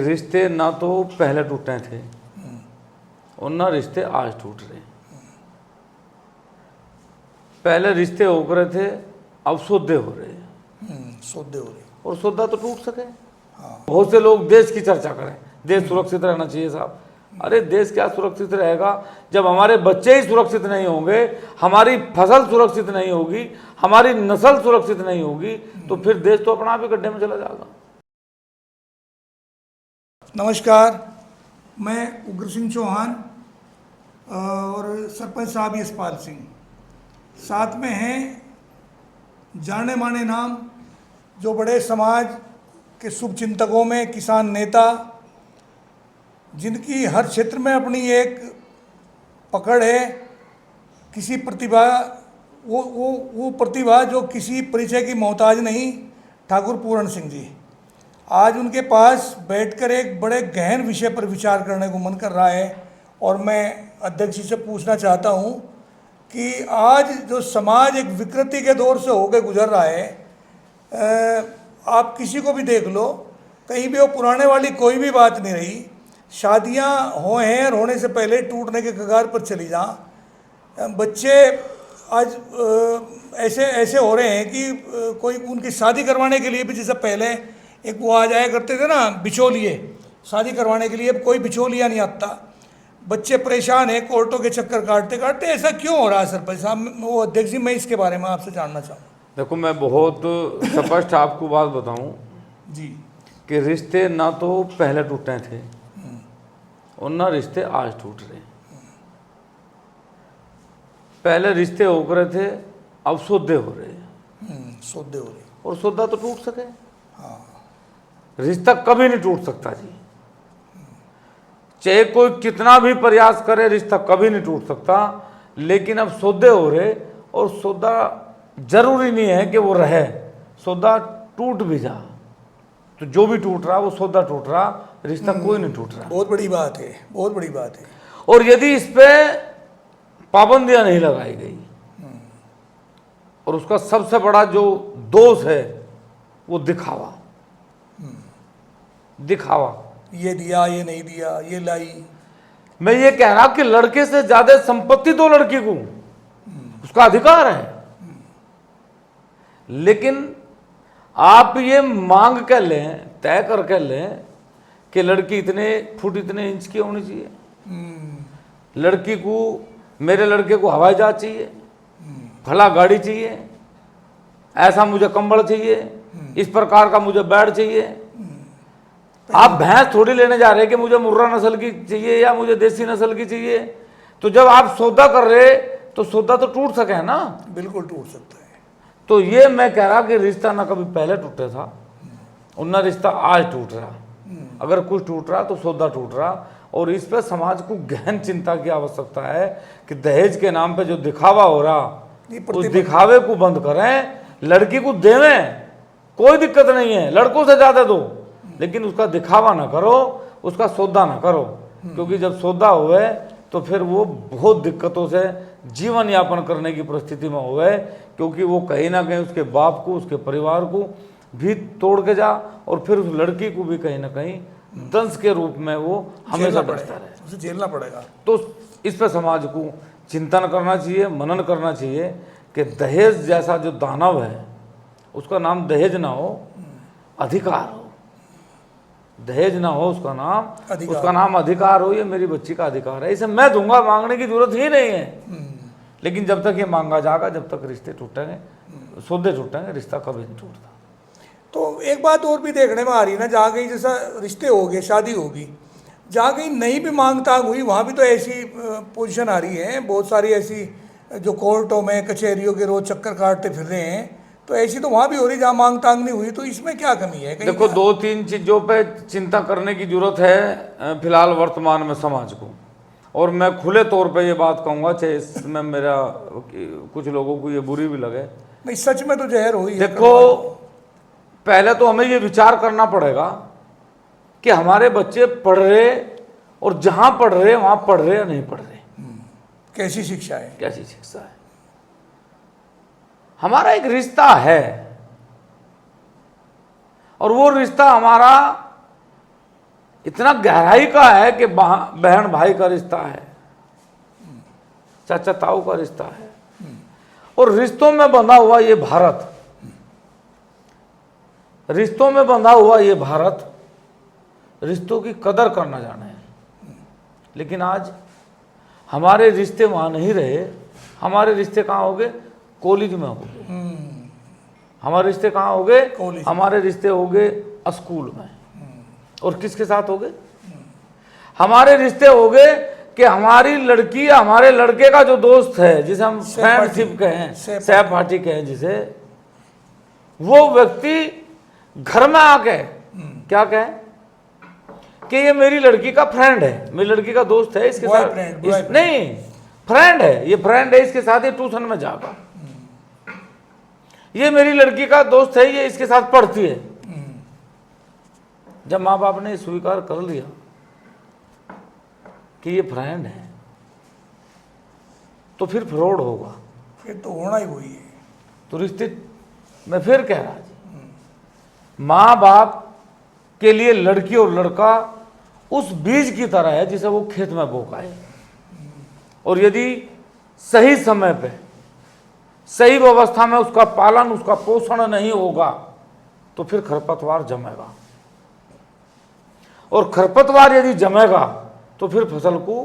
रिश्ते ना तो पहले टूटे थे और ना रिश्ते आज टूट रहे। पहले रिश्ते हो रहे थे, अब सौदे हो रहे हैं। सौदे हो रहे। और सौदा तो टूट सके। बहुत से लोग देश की चर्चा करें, देश सुरक्षित रहना चाहिए साहब। अरे देश क्या सुरक्षित रहेगा जब हमारे बच्चे ही सुरक्षित नहीं होंगे, हमारी फसल सुरक्षित नहीं होगी, हमारी नस्ल सुरक्षित नहीं होगी, तो फिर देश तो अपना आप ही गड्ढे में चला जाएगा। नमस्कार, मैं उग्र सिंह चौहान और सरपंच साहब यशपाल सिंह साथ में हैं। जाने माने नाम जो बड़े समाज के शुभ चिंतकों में किसान नेता, जिनकी हर क्षेत्र में अपनी एक पकड़ है, किसी प्रतिभा वो प्रतिभा जो किसी परिचय की मोहताज नहीं, ठाकुर पूरण सिंह जी। आज उनके पास बैठकर एक बड़े गहन विषय पर विचार करने को मन कर रहा है और मैं अध्यक्ष जी से पूछना चाहता हूं कि आज जो समाज एक विकृति के दौर से होकर गुजर रहा है, आप किसी को भी देख लो, कहीं भी वो पुराने वाली कोई भी बात नहीं रही। शादियां हो हैं और होने से पहले टूटने के कगार पर चली जा। बच्चे आज ऐसे हो रहे हैं कि कोई उनकी शादी करवाने के लिए भी, जैसे पहले एक वो आ जाया करते थे ना बिचौलिए, शादी करवाने के लिए अब कोई बिचौलिया नहीं आता। बच्चे परेशान हैं कोर्टों के चक्कर काटते काटते। ऐसा क्यों हो रहा है सरपंच साहब, वो अध्यक्ष जी, मैं इसके बारे में आपसे जानना चाहूँ। देखो, मैं बहुत स्पष्ट आपको बात बताऊं जी कि रिश्ते ना तो पहले टूटे थे और ना रिश्ते आज टूट रहे। पहले रिश्ते हो रहे थे, अब सौदे हो रहे हैं। सौदे हो रहे। और सौदा तो टूट सके। रिश्ता कभी नहीं टूट सकता जी, चाहे कोई कितना भी प्रयास करे, रिश्ता कभी नहीं टूट सकता। लेकिन अब सौदे हो रहे, और सौदा जरूरी नहीं है कि वो रहे, सौदा टूट भी जा, तो जो भी टूट रहा वो सौदा टूट रहा, रिश्ता कोई नहीं टूट रहा। बहुत बड़ी बात है, बहुत बड़ी बात है। और यदि इस पे पाबंदियां नहीं लगाई गई, और उसका सबसे बड़ा जो दोष है वो दिखावा, दिखावा, ये दिया, ये नहीं दिया, ये लाई। मैं ये कह रहा कि लड़के से ज्यादा संपत्ति तो लड़की को, उसका अधिकार है। लेकिन आप ये मांग कर लें, तय करके लें कि लड़की इतने फुट इतने इंच की होनी चाहिए, लड़की को, मेरे लड़के को हवाई जहाज चाहिए, फला गाड़ी चाहिए, ऐसा मुझे कंबल चाहिए, इस प्रकार का मुझे बेड चाहिए। आप भैंस थोड़ी लेने जा रहे हैं कि मुझे मुर्रा नस्ल की चाहिए या मुझे देसी नस्ल की चाहिए। तो जब आप सौदा कर रहे तो सौदा तो टूट सके ना। बिल्कुल टूट सकता है। तो ये मैं कह रहा कि रिश्ता ना कभी पहले टूटे था और ना रिश्ता आज टूट रहा। अगर कुछ टूट रहा तो सौदा टूट रहा। और इस पर समाज को गहन चिंता की आवश्यकता है कि दहेज के नाम पे जो दिखावा हो रहा, उस दिखावे को बंद करें। लड़की को देवें, कोई दिक्कत नहीं है, लड़कों से ज्यादा दो, लेकिन उसका दिखावा ना करो, उसका सौदा ना करो। क्योंकि जब सौदा हुए तो फिर वो बहुत दिक्कतों से जीवन यापन करने की परिस्थिति में हुए, क्योंकि वो कहीं ना कहीं उसके बाप को, उसके परिवार को भी तोड़ के जा, और फिर उस लड़की को भी कहीं ना कहीं दंश के रूप में वो हमेशा बचता रहे, उसे झेलना पड़ेगा। तो इस पर समाज को चिंतन करना चाहिए, मनन करना चाहिए कि दहेज जैसा जो दानव है, उसका नाम दहेज ना हो, अधिकार हो। दहेज ना हो उसका नाम, उसका नाम अधिकार हो। ये मेरी बच्ची का अधिकार है, इसे मैं दूंगा, मांगने की जरूरत ही नहीं है। लेकिन जब तक ये मांगा जाएगा, जब तक रिश्ते टूटेंगे, सौदे टूटेंगे, रिश्ता कभी नहीं टूटता। तो एक बात और भी देखने में आ रही है ना, जहाँ कहीं जैसा रिश्ते हो गए, शादी होगी, जहाँ कहीं नहीं भी मांग तांग हुई, वहाँ भी तो ऐसी पोजीशन आ रही है। बहुत सारी ऐसी जो कोर्टों में, कचहरियों के रोज चक्कर काटते फिर रहे हैं, तो ऐसी तो वहाँ भी हो रही जहाँ मांग तांग नहीं हुई। तो इसमें क्या कमी है? देखो, दो तीन चीजों पे चिंता करने की जरूरत है फिलहाल वर्तमान में समाज को। और मैं खुले तौर पे ये बात कहूँगा, चाहे इसमें मेरा कुछ लोगों को ये बुरी भी लगे, नहीं, सच में तो जहर हुई है। देखो, पहले तो हमें ये विचार करना पड़ेगा कि हमारे बच्चे पढ़ रहे, और जहाँ पढ़ रहे वहाँ पढ़ रहे या नहीं पढ़ रहे, कैसी शिक्षा है, कैसी शिक्षा है। हमारा एक रिश्ता है, और वो रिश्ता हमारा इतना गहराई का है कि बहन भाई का रिश्ता है, चाचा ताऊ का रिश्ता है, और रिश्तों में बंधा हुआ ये भारत, रिश्तों में बंधा हुआ ये भारत रिश्तों की कदर करना जाने। लेकिन आज हमारे रिश्ते वहां नहीं रहे, हमारे रिश्ते कहाँ हो गए? कॉलेज में हो गए। हमारे रिश्ते कहाँ हो गए? कॉलेज। हमारे रिश्ते हो गए स्कूल में। और किसके साथ हो गए? हमारे रिश्ते हो गए कि हमारी लड़की या हमारे लड़के का जो दोस्त है, जिसे हम फ्रेंडशिप कहें, सहपाठी कहें जिसे, वो व्यक्ति घर में आके क्या कहे कि ये मेरी लड़की का फ्रेंड है, मेरी लड़की का दोस्त है, इसके साथ नहीं, फ्रेंड है, ये फ्रेंड है, इसके साथ ये ट्यूशन में जागा, ये मेरी लड़की का दोस्त है, ये इसके साथ पढ़ती है। जब माँ बाप ने स्वीकार कर लिया कि ये फ्रेंड है, तो फिर फ्रॉड होगा, फिर तो होना ही वही है। तो रिश्ते मैं फिर कह रहा जी, माँ बाप के लिए लड़की और लड़का उस बीज की तरह है जिसे वो खेत में बोकाए, और यदि सही समय पे सही व्यवस्था में उसका पालन, उसका पोषण नहीं होगा तो फिर खरपतवार जमेगा, और खरपतवार यदि जमेगा तो फिर फसल को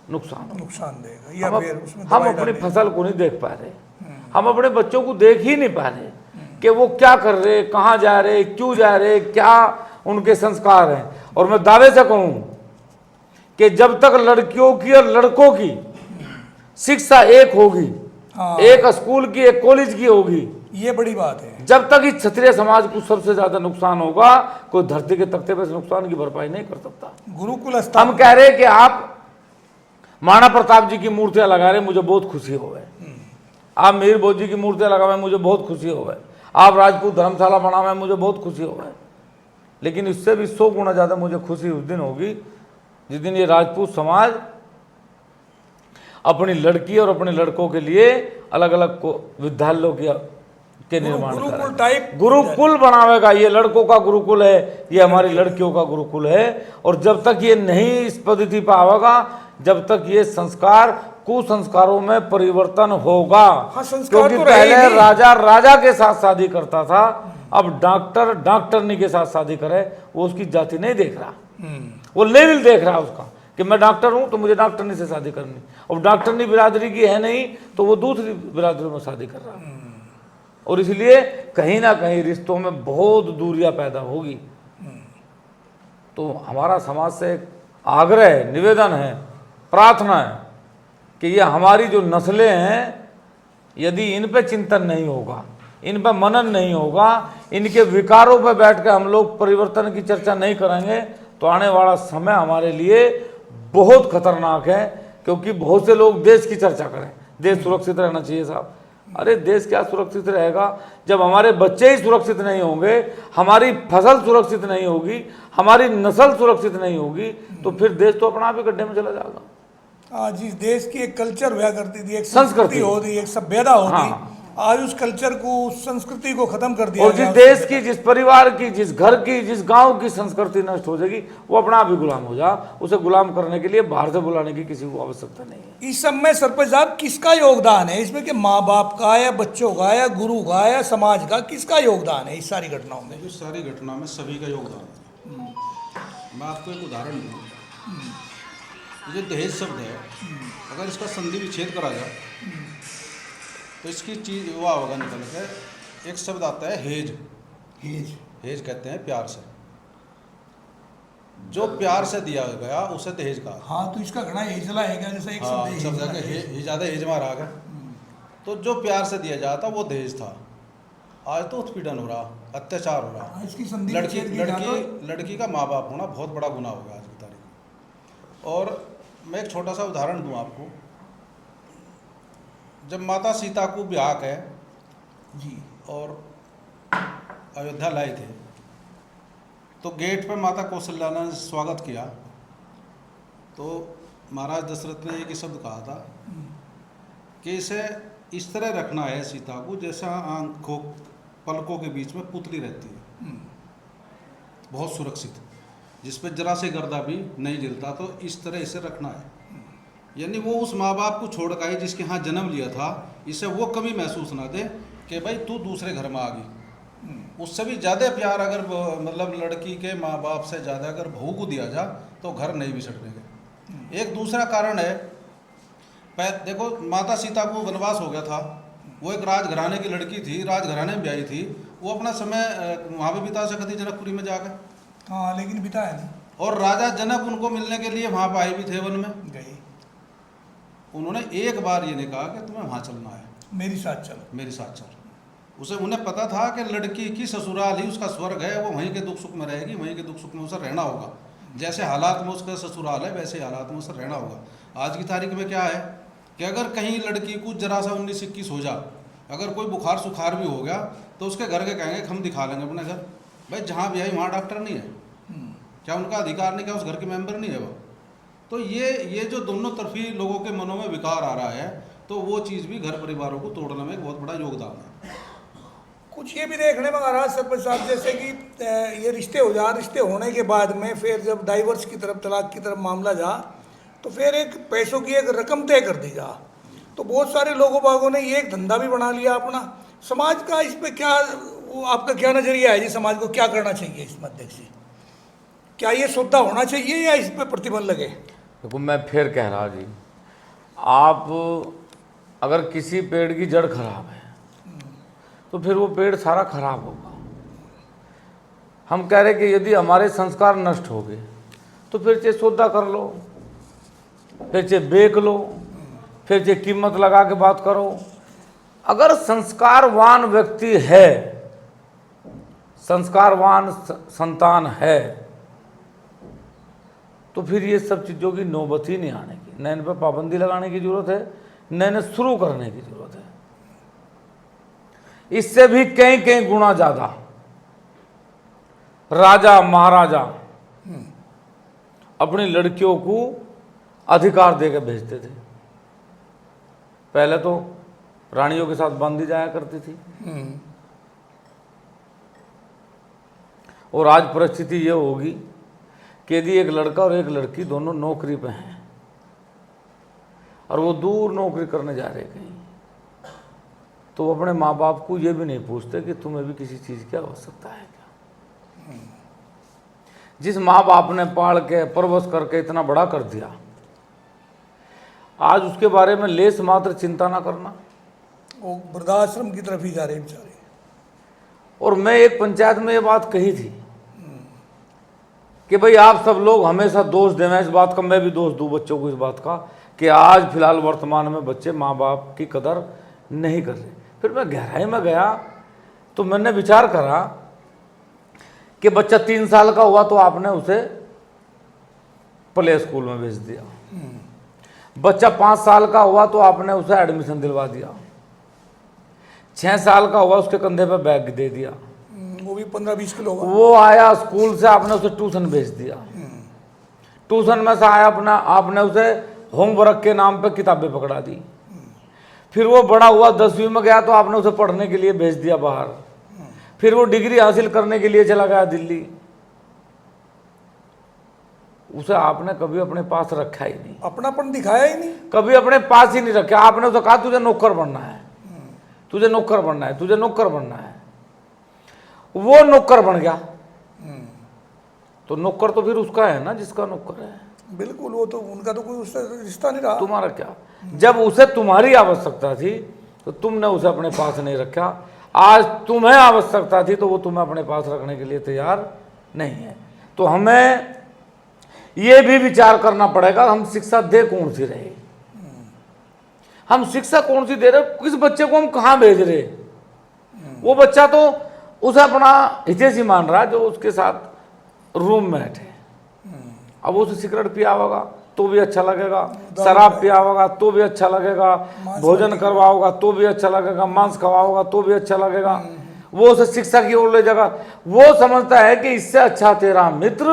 नुकसान देगा, या फिर उसमें हम अपनी फसल को नहीं देख पा रहे, हम अपने बच्चों को देख ही नहीं पा रहे कि वो क्या कर रहे, कहाँ जा रहे, क्यों जा रहे, क्या उनके संस्कार हैं। और मैं दावे से कहूं कि जब तक लड़कियों की और लड़कों की शिक्षा एक होगी, एक स्कूल की एक कॉलेज की होगी, ये बड़ी बात है, जब तक इस क्षत्रिय समाज को सबसे ज्यादा नुकसान होगा, कोई धरती के तख्ते पर नुकसान की भरपाई नहीं कर सकता। गुरुकुल हम कह रहे कि आप महाराणा प्रताप जी की मूर्तियां लगा रहे, मुझे बहुत खुशी हो गए, आप मीर बोध जी की मूर्तियां लगा रहे, मुझे बहुत खुशी हो गए, आप राजपूत धर्मशाला बना हुआ है, मुझे बहुत खुशी हो गए। लेकिन इससे भी 100 गुना ज्यादा मुझे खुशी उस दिन होगी जिस दिन ये राजपूत समाज अपनी लड़की और अपने लड़कों के लिए अलग अलग विद्यालयों के निर्माण करेगा, गुरुकुल बनावेगा। ये लड़कों का गुरुकुल है, ये हमारी लड़कियों का गुरुकुल है। और जब तक ये नहीं इस पद्धति पर आवेगा, जब तक ये संस्कार कुसंस्कारों में परिवर्तन होगा। क्योंकि पहले राजा राजा के साथ शादी करता था, अब डॉक्टर डॉक्टरनी के साथ शादी करे, वो उसकी जाति नहीं देख रहा, वो लेवल देख रहा है उसका कि मैं डॉक्टर हूं तो मुझे डॉक्टरनी से शादी करनी, और डॉक्टरनी बिरादरी की है नहीं तो वो दूसरी बिरादरी में शादी कर रहा है। और इसलिए कहीं ना कहीं रिश्तों में बहुत दूरियां पैदा होगी। तो हमारा समाज से एक आग्रह है, निवेदन है, प्रार्थना है कि ये हमारी जो नस्लें हैं, यदि इन पे चिंतन नहीं होगा, इन पे मनन नहीं होगा, इनके विकारों पे बैठ कर हम लोग परिवर्तन की चर्चा नहीं करेंगे, तो आने वाला समय हमारे लिए बहुत खतरनाक है। क्योंकि बहुत से लोग देश की चर्चा करें, देश सुरक्षित रहना चाहिए साहब। अरे देश क्या सुरक्षित रहेगा जब हमारे बच्चे ही सुरक्षित नहीं होंगे, हमारी फसल सुरक्षित नहीं होगी, हमारी नस्ल सुरक्षित नहीं होगी, तो फिर देश तो अपना आप ही गड्ढे में चला जाएगा। जिस देश की एक कल्चर हुआ करती थी, एक संस्कृति होती, एक सभ्यता होती, आज उस कल्चर को, उस संस्कृति को खत्म कर दिया। और जिस देश की, जिस परिवार की, जिस घर की, जिस गांव की संस्कृति नष्ट हो जाएगी, वो अपना आप ही गुलाम हो जा। उसे गुलाम करने के लिए बाहर से बुलाने की किसी को आवश्यकता नहीं है। इस सब में सरपंच साहब किसका योगदान है इसमें, कि माँ बाप का, या बच्चों का, या गुरु का, या समाज का, किसका योगदान है इस सारी घटनाओं में? जो सारी घटना में सभी का योगदान है। मैं आपको एक उदाहरण दूँ, जो दहेज शब्द है, अगर इसका संधि विच्छेद करा जाए तो इसकी चीज वो होगा निकल के, एक शब्द आता है हेज। हेज कहते हैं प्यार से, जो प्यार से दिया गया उसे दहेज कहा। हाँ, तो इसका घना हेजला है क्या, जैसे एक शब्द ज़्यादा हेज मारा गया, तो जो प्यार से दिया जाता वो दहेज था। आज तो उत्पीड़न हो रहा, अत्याचार हो रहा। इसकी संधि लड़की का माँ बाप होना बहुत बड़ा गुनाह होगा आज की तारीख में। और मैं एक छोटा सा उदाहरण दूँ आपको। जब माता सीता को ब्याह है जी और अयोध्या लाए थे, तो गेट पर माता कौशल्या ने स्वागत किया, तो महाराज दशरथ ने एक ही शब्द कहा था कि इसे इस तरह रखना है सीता को जैसा आंखों पलकों के बीच में पुतली रहती है, बहुत सुरक्षित। जिस पर जरा से गर्दा भी नहीं जलता, तो इस तरह इसे रखना है। यानी वो उस माँ बाप को छोड़ कर जिसके यहाँ जन्म लिया था, इसे वो कभी महसूस ना दे कि भाई तू दूसरे घर में आ गई। उससे भी ज़्यादा प्यार अगर मतलब लड़की के माँ बाप से ज़्यादा अगर बहू को दिया जा तो घर नहीं भी सटने के। एक दूसरा कारण है, देखो माता सीता को वनवास हो गया था, वो एक राजघराने की लड़की थी, राजघराने में ब्याही थी, वो अपना समय वहाँ पे बिता सकती थी जनकपुरी में जाकर। हाँ, लेकिन बिताया नहीं। और राजा जनक उनको मिलने के लिए वहाँ पर आए भी थे वन में, गई। उन्होंने एक बार ये नहीं कहा कि तुम्हें वहाँ चलना है, मेरी साथ चलो, मेरे साथ चल। उसे उन्हें पता था कि लड़की की ससुराल ही उसका स्वर्ग है, वो वहीं के दुख सुख में रहेगी, वहीं के दुख सुख में उसे रहना होगा। जैसे हालात में उसका ससुराल है वैसे हालात में उसे रहना होगा। आज की तारीख में क्या है कि अगर कहीं लड़की को जरा सा 19-21 हो जा, अगर कोई बुखार सुखार भी हो गया तो उसके घर के कहेंगे हम दिखा लेंगे अपने घर। भाई जहाँ भी आई वहाँ डॉक्टर नहीं है, क्या उनका अधिकार नहीं, क्या उस घर के मेंबर नहीं है वो? तो ये जो दोनों तरफी लोगों के मनों में विकार आ रहा है, तो वो चीज़ भी घर परिवारों को तोड़ने में एक बहुत बड़ा योगदान है। कुछ ये भी देखने में आ रहा है सरपंच साहब, जैसे कि ये रिश्ते हो जा, रिश्ते होने के बाद में फिर जब डाइवर्स की तरफ, तलाक की तरफ मामला जा, तो फिर एक पैसों की एक रकम तय कर दी जा। तो बहुत सारे लोगों बागों ने ये एक धंधा भी बना लिया अपना। समाज का इस पर क्या, आपका क्या नज़रिया है जी? समाज को क्या करना चाहिए इस मद्दे से? क्या ये सौदा होना चाहिए या इस पर प्रतिबंध लगे? देखो मैं फिर कह रहा जी, आप अगर किसी पेड़ की जड़ खराब है तो फिर वो पेड़ सारा खराब होगा। हम कह रहे कि यदि हमारे संस्कार नष्ट हो गए तो फिर चाहे सौदा कर लो, फिर चाहे बेच लो, फिर चाहे कीमत लगा के बात करो। अगर संस्कारवान व्यक्ति है, संस्कारवान संतान है, तो फिर ये सब चीज़ों की नौबत ही नहीं आने की। न इन पर पाबंदी लगाने की ज़रूरत है, न इन्हें शुरू करने की ज़रूरत है। इससे भी कई कई गुना ज़्यादा राजा महाराजा अपनी लड़कियों को अधिकार देकर भेजते थे। पहले तो रानियों के साथ बांधी जाया करती थी, और आज परिस्थिति ये होगी कि यदि एक लड़का और एक लड़की दोनों नौकरी पे हैं और वो दूर नौकरी करने जा रहे कहीं, तो वो अपने माँ बाप को ये भी नहीं पूछते कि तुम्हें भी किसी चीज़ की आवश्यकता है क्या। जिस माँ बाप ने पाल के परवश करके इतना बड़ा कर दिया, आज उसके बारे में लेस मात्र चिंता ना करना। वो वृद्धाश्रम की तरफ ही जा रहे बेचारे। और मैं एक पंचायत में ये बात कही थी कि भाई आप सब लोग हमेशा दोष देना, इस बात का मैं भी दोष दूँ बच्चों को इस बात का कि आज फिलहाल वर्तमान में बच्चे माँ बाप की कदर नहीं कर रहे। फिर मैं गहराई में गया तो मैंने विचार करा कि बच्चा 3 साल का हुआ तो आपने उसे प्ले स्कूल में भेज दिया, बच्चा 5 साल का हुआ तो आपने उसे एडमिशन दिलवा दिया, 6 साल का हुआ उसके कंधे पर बैग दे दिया, वो भी 15-20 किलो होगा। वो आया स्कूल से आपने उसे ट्यूशन भेज दिया, ट्यूशन में से आया अपना आपने उसे होमवर्क के नाम पे किताबें पकड़ा दी। फिर वो बड़ा हुआ 10वीं में गया तो आपने उसे पढ़ने के लिए भेज दिया बाहर, फिर वो डिग्री हासिल करने के लिए चला गया दिल्ली। उसे आपने कभी अपने पास रखा ही नहीं, अपनापन दिखाया ही नहीं, कभी अपने पास ही नहीं रखा। आपने उसे कहा तुझे नौकर बनना है, तुझे नौकर बनना है, तुझे नौकर बनना है। वो नौकर बन गया तो नौकर तो फिर उसका है ना जिसका नौकर है। बिल्कुल, वो तो उनका तो कोई उससे रिश्ता नहीं रहा। तुम्हारा क्या, जब उसे तुम्हारी आवश्यकता थी तो तुमने उसे अपने पास नहीं रखा, आज तुम्हें आवश्यकता थी तो वो तुम्हें अपने पास रखने के लिए तैयार नहीं है। तो हमें ये भी विचार करना पड़ेगा हम शिक्षा दे कौन सी रहे, हम शिक्षा कौन सी दे रहे, किस बच्चे को हम कहाँ भेज रहे। वो बच्चा तो उसे अपना हितैषी मान रहा है जो उसके साथ रूममेट है। अब वो उसे सिगरेट पिया होगा तो भी अच्छा लगेगा, शराब पिया होगा तो भी अच्छा लगेगा, भोजन करवाओगा तो भी अच्छा लगेगा, मांस खवाओगा तो भी अच्छा लगेगा। वो उसे शिक्षा की ओर ले जाएगा। वो समझता है कि इससे अच्छा तेरा मित्र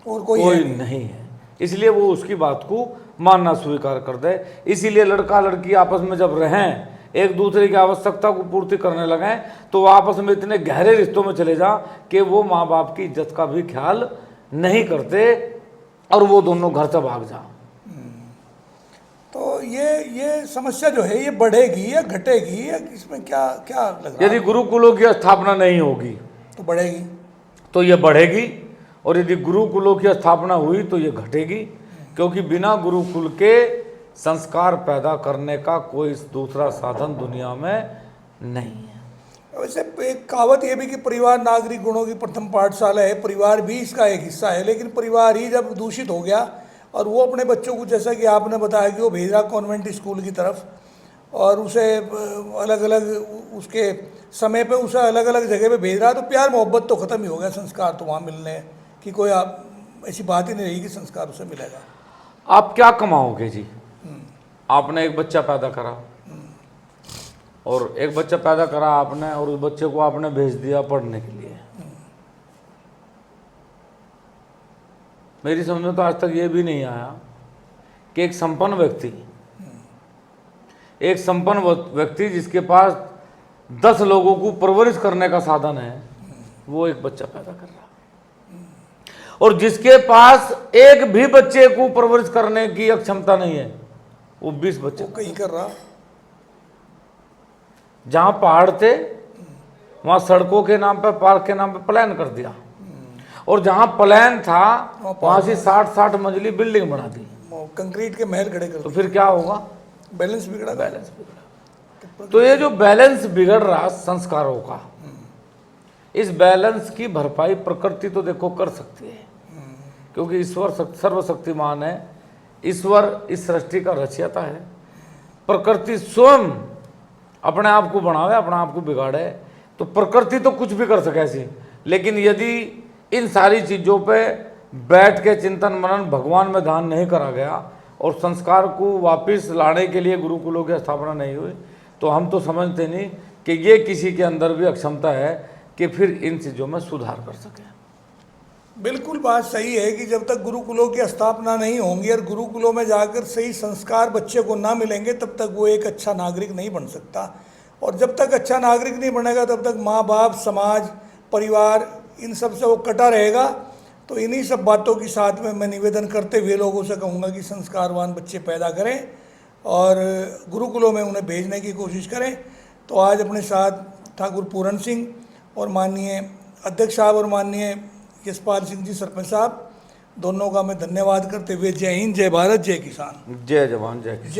और कोई नहीं है, इसलिए वो उसकी बात को मानना स्वीकार कर दे। इसीलिए लड़का लड़की आपस में जब रहें, एक दूसरे की आवश्यकता को पूर्ति करने लगें, तो वो आपस में इतने गहरे रिश्तों में चले जा कि वो माँ बाप की इज्जत का भी ख्याल नहीं करते और वो दोनों घर से भाग जाओ। तो ये समस्या जो है ये बढ़ेगी या घटेगी या इसमें क्या क्या लग रहा है? यदि गुरुकुलों की स्थापना नहीं होगी तो बढ़ेगी। तो ये बढ़ेगी, और यदि गुरुकुलों की स्थापना हुई तो ये घटेगी, क्योंकि बिना गुरुकुल के संस्कार पैदा करने का कोई दूसरा साधन दुनिया में नहीं है। वैसे एक कहावत ये भी कि परिवार नागरिक गुणों की प्रथम पाठशाला है, परिवार भी इसका एक हिस्सा है, लेकिन परिवार ही जब दूषित हो गया और वो अपने बच्चों को, जैसा कि आपने बताया कि वो भेज रहा कॉन्वेंट स्कूल की तरफ, और उसे अलग अलग उसके समय पे उसे अलग अलग जगह पे भेज रहा, तो प्यार मोहब्बत तो ख़त्म ही हो गया, संस्कार तो वहाँ मिलने की कोई ऐसी बात ही नहीं रही कि संस्कार उसे मिलेगा। आप क्या कमाओगे जी? आपने एक बच्चा पैदा करा, और एक बच्चा पैदा करा आपने, और उस बच्चे को आपने भेज दिया पढ़ने के लिए। मेरी समझ में तो आज तक ये भी नहीं आया कि एक संपन्न व्यक्ति जिसके पास 10 लोगों को परवरिश करने का साधन है, वो एक बच्चा पैदा कर रहा, और जिसके पास एक भी बच्चे को परवरिश करने की क्षमता नहीं है, वो 20 बच्चे वो कहीं कर रहा। जहां पहाड़ थे वहां सड़कों के नाम पे, पार्क के नाम पे प्लान कर दिया, और जहां प्लान था वहां से 60 मंजिली बिल्डिंग बना दी, कंक्रीट के महल खड़े कर तो फिर क्या होगा? बैलेंस बिगड़ा। तो ये जो बैलेंस बिगड़ रहा संस्कारों का, इस बैलेंस की भरपाई प्रकृति तो देखो कर सकती है, क्योंकि ईश्वर सर्वशक्तिमान है, ईश्वर इस सृष्टि का रचयिता है। प्रकृति स्वयं अपने आप को बनावे, अपने आप को बिगाड़े, तो प्रकृति तो कुछ भी कर सके ऐसी। लेकिन यदि इन सारी चीज़ों पे बैठ के चिंतन मनन भगवान में ध्यान नहीं करा गया और संस्कार को वापस लाने के लिए गुरुकुलों की स्थापना नहीं हुई, तो हम तो समझते नहीं कि ये किसी के अंदर भी अक्षमता है कि फिर इन चीज़ों में सुधार कर सके। बिल्कुल बात सही है कि जब तक गुरुकुलों की स्थापना नहीं होंगी और गुरुकुलों में जाकर सही संस्कार बच्चे को ना मिलेंगे, तब तक वो एक अच्छा नागरिक नहीं बन सकता। और जब तक अच्छा नागरिक नहीं बनेगा, तब तक माँ बाप, समाज, परिवार, इन सब से वो कटा रहेगा। तो इन्हीं सब बातों के साथ में मैं निवेदन करते हुए लोगों से कहूँगा कि संस्कारवान बच्चे पैदा करें और गुरुकुलों में उन्हें भेजने की कोशिश करें। तो आज अपने साथ ठाकुर पूरण सिंह और माननीय अध्यक्ष साहब और माननीय यशपाल सिंह जी सरपंच साहब, दोनों का मैं धन्यवाद करते हुए जय हिंद, जय भारत, जय किसान, जय जवान, जय किसान।